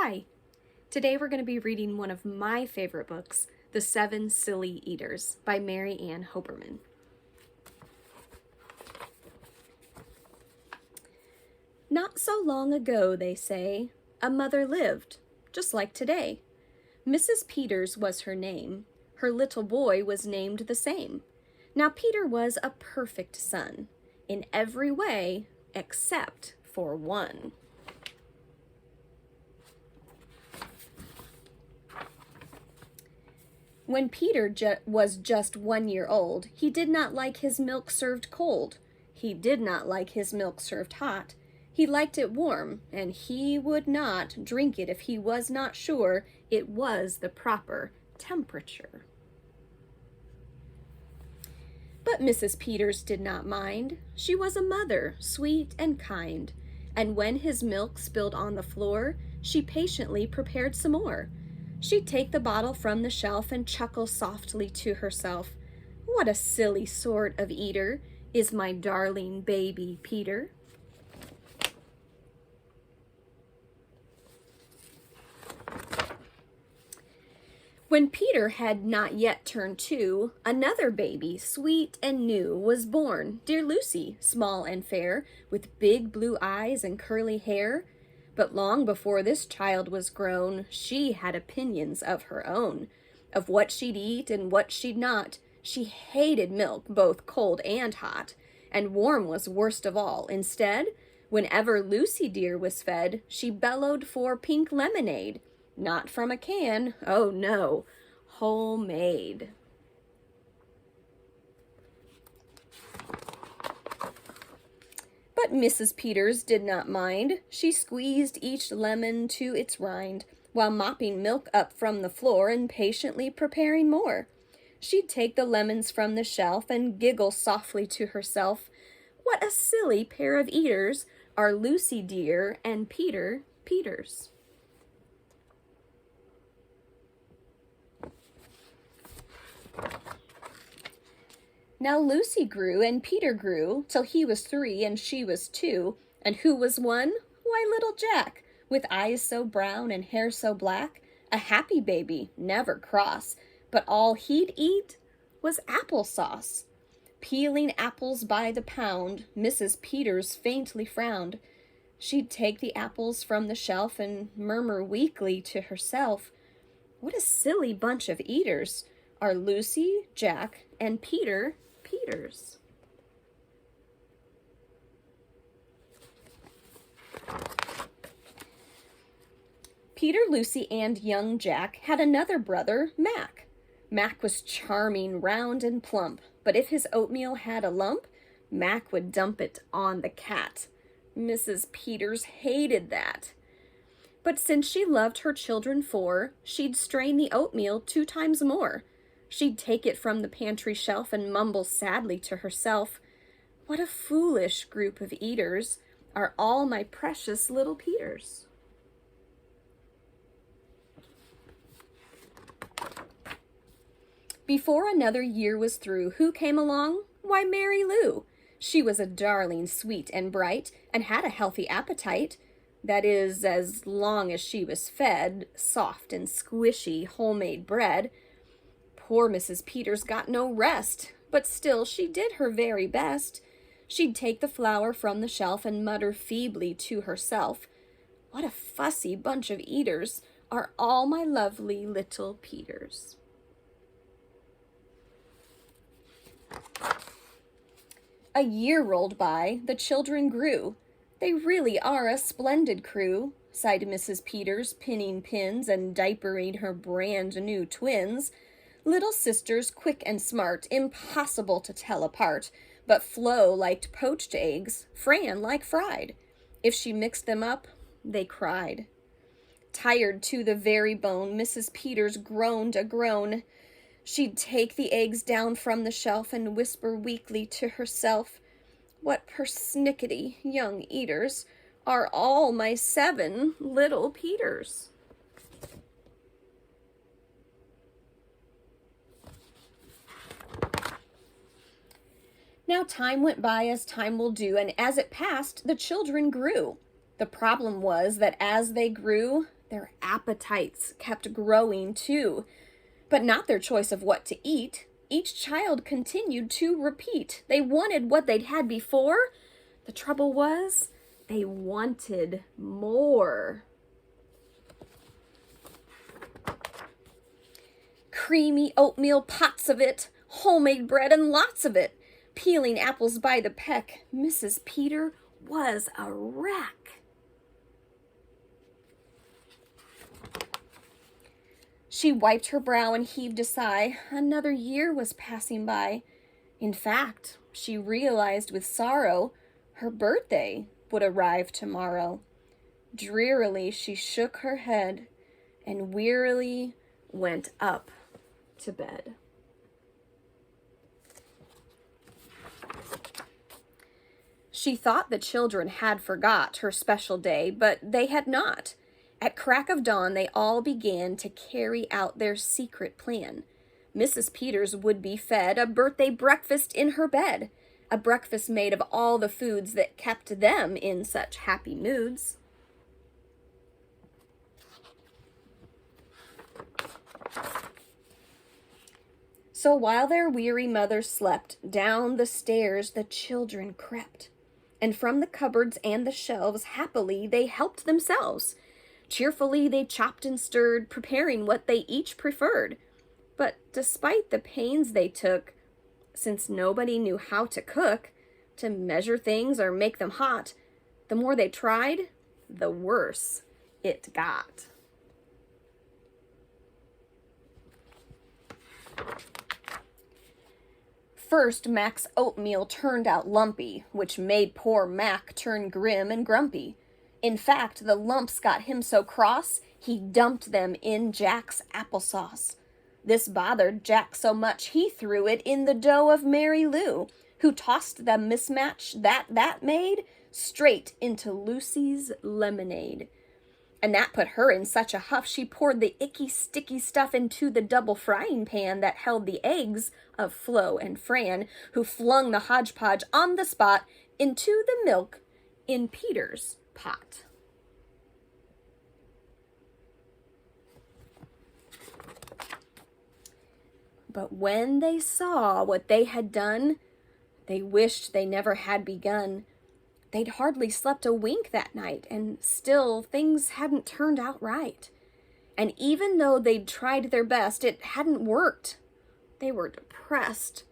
Hi, today we're going to be reading one of my favorite books, The Seven Silly Eaters by Mary Ann Hoberman. Not so long ago, they say, a mother lived, just like today. Mrs. Peters was her name. Her little boy was named the same. Now Peter was a perfect son, in every way except for one. When Peter was just 1 year old, he did not like his milk served cold. He did not like his milk served hot. He liked it warm, and he would not drink it if he was not sure it was the proper temperature. But Mrs. Peters did not mind. She was a mother, sweet and kind, and when his milk spilled on the floor, she patiently prepared some more. She'd take the bottle from the shelf and chuckle softly to herself. What a silly sort of eater is my darling baby Peter. When Peter had not yet turned 2, another baby, sweet and new, was born, dear Lucy, small and fair, with big blue eyes and curly hair. But long before this child was grown, she had opinions of her own, of what she'd eat and what she'd not. She hated milk, both cold and hot, and warm was worst of all. Instead, whenever Lucy dear was fed, she bellowed for pink lemonade. Not from a can, oh no, homemade. But Mrs. Peters did not mind. She squeezed each lemon to its rind, while mopping milk up from the floor and patiently preparing more. She'd take the lemons from the shelf and giggle softly to herself. What a silly pair of eaters are Lucy dear and Peter Peters. Now Lucy grew and Peter grew, till he was 3 and she was 2. And who was one? Why, little Jack, with eyes so brown and hair so black, a happy baby, never cross, but all he'd eat was applesauce. Peeling apples by the pound, Mrs. Peters faintly frowned. She'd take the apples from the shelf and murmur weakly to herself, what a silly bunch of eaters are Lucy, Jack, and Peter Peters. Peter, Lucy, and young Jack had another brother, Mac. Mac was charming, round, and plump, but if his oatmeal had a lump, Mac would dump it on the cat. Mrs. Peters hated that. But since she loved her children 4, she'd strain the oatmeal 2 times more. She'd take it from the pantry shelf and mumble sadly to herself, what a foolish group of eaters are all my precious little Peters. Before another year was through, who came along? Why, Mary Lou. She was a darling, sweet and bright, and had a healthy appetite. That is, as long as she was fed soft and squishy homemade bread. Poor Mrs. Peters got no rest, but still she did her very best. She'd take the flour from the shelf and mutter feebly to herself, what a fussy bunch of eaters are all my lovely little Peters. A year rolled by, the children grew. They really are a splendid crew, sighed Mrs. Peters, pinning pins and diapering her brand new twins. Little sisters, quick and smart, impossible to tell apart, but Flo liked poached eggs, Fran liked fried. If she mixed them up, they cried. Tired to the very bone, Mrs. Peters groaned a groan. She'd take the eggs down from the shelf and whisper weakly to herself, what persnickety young eaters are all my 7 little Peters. Now time went by as time will do, and as it passed, the children grew. The problem was that as they grew, Their appetites kept growing too, but not their choice of what to eat. Each child continued to repeat. They wanted what they'd had before. The trouble was, they wanted more. Creamy oatmeal pots of it, homemade bread and lots of it, peeling apples by the peck. Mrs. Peter was a wreck. She wiped her brow and heaved a sigh. Another year was passing by. In fact, she realized with sorrow her birthday would arrive tomorrow. Drearily she shook her head and wearily went up to bed. She thought the children had forgot her special day, but they had not. At crack of dawn, they all began to carry out their secret plan. Mrs. Peters would be fed a birthday breakfast in her bed, a breakfast made of all the foods that kept them in such happy moods. So while their weary mother slept, down the stairs the children crept, and from the cupboards and the shelves happily they helped themselves. Cheerfully they chopped and stirred, preparing what they each preferred. But despite the pains they took, since nobody knew how to cook, to measure things or make them hot, the more they tried, the worse it got. First, Mac's oatmeal turned out lumpy, which made poor Mac turn grim and grumpy. In fact, the lumps got him so cross, he dumped them in Jack's applesauce. This bothered Jack so much he threw it in the dough of Mary Lou, who tossed the mismatch that made straight into Lucy's lemonade. And that put her in such a huff she poured the icky, sticky stuff into the double frying pan that held the eggs of Flo and Fran, who flung the hodgepodge on the spot into the milk in Peter's pot. But when they saw what they had done, they wished they never had begun. They'd hardly slept a wink that night, and still things hadn't turned out right. And even though they'd tried their best, it hadn't worked. They were depressed.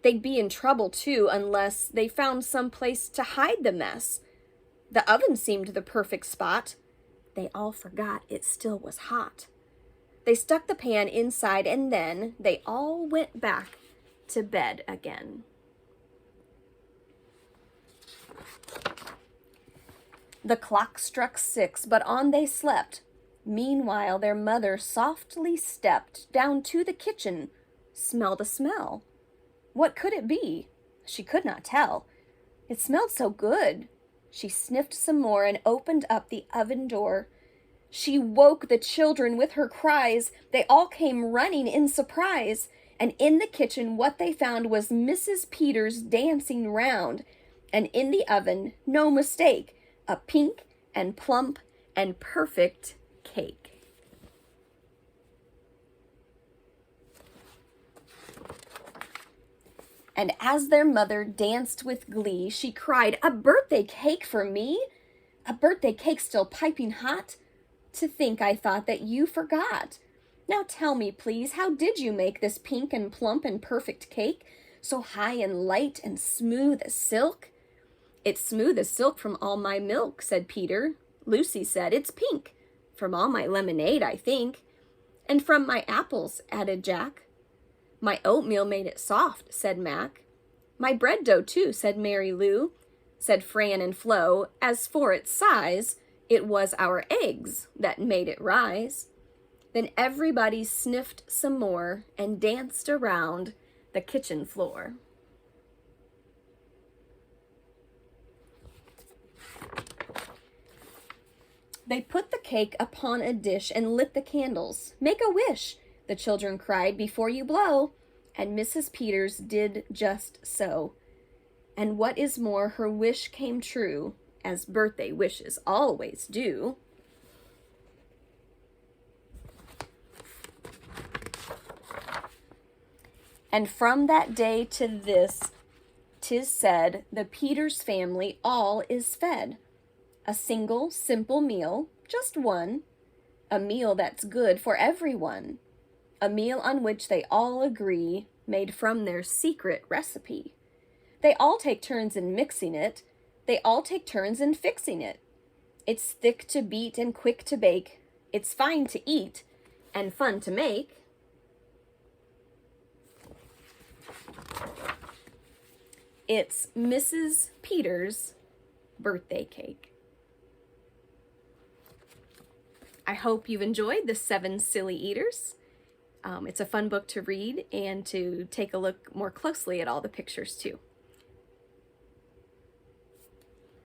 They'd be in trouble, too, unless they found some place to hide the mess. The oven seemed the perfect spot. They all forgot it still was hot. They stuck the pan inside, and then they all went back to bed again. The clock struck 6, but on they slept. Meanwhile, their mother softly stepped down to the kitchen, smelled a smell. What could it be? She could not tell. It smelled so good. She sniffed some more and opened up the oven door. She woke the children with her cries. They all came running in surprise. And in the kitchen, what they found was Mrs. Peters dancing round. And in the oven, no mistake, a pink and plump and perfect cake. And as their mother danced with glee, she cried, "A birthday cake for me? A birthday cake still piping hot? To think I thought that you forgot. Now tell me, please, how did you make this pink and plump and perfect cake, so high and light and smooth as silk?" "It's smooth as silk from all my milk," said Peter. Lucy said, "It's pink from all my lemonade, I think." "And from my apples," added Jack. "My oatmeal made it soft," said Mac. "My bread dough, too," said Mary Lou. Said Fran and Flo, "As for its size, it was our eggs that made it rise." Then everybody sniffed some more and danced around the kitchen floor. They put the cake upon a dish and lit the candles. "Make a wish," the children cried, "before you blow." And Mrs. Peters did just so. And what is more, her wish came true, as birthday wishes always do. And from that day to this, 'tis said, the Peters family all is fed. A single, simple meal, just one, a meal that's good for everyone, a meal on which they all agree, made from their secret recipe. They all take turns in mixing it, they all take turns in fixing it. It's thick to beat and quick to bake, it's fine to eat and fun to make. It's Mrs. Peters' birthday cake. I hope you've enjoyed The Seven Silly Eaters. It's a fun book to read and to take a look more closely at all the pictures too.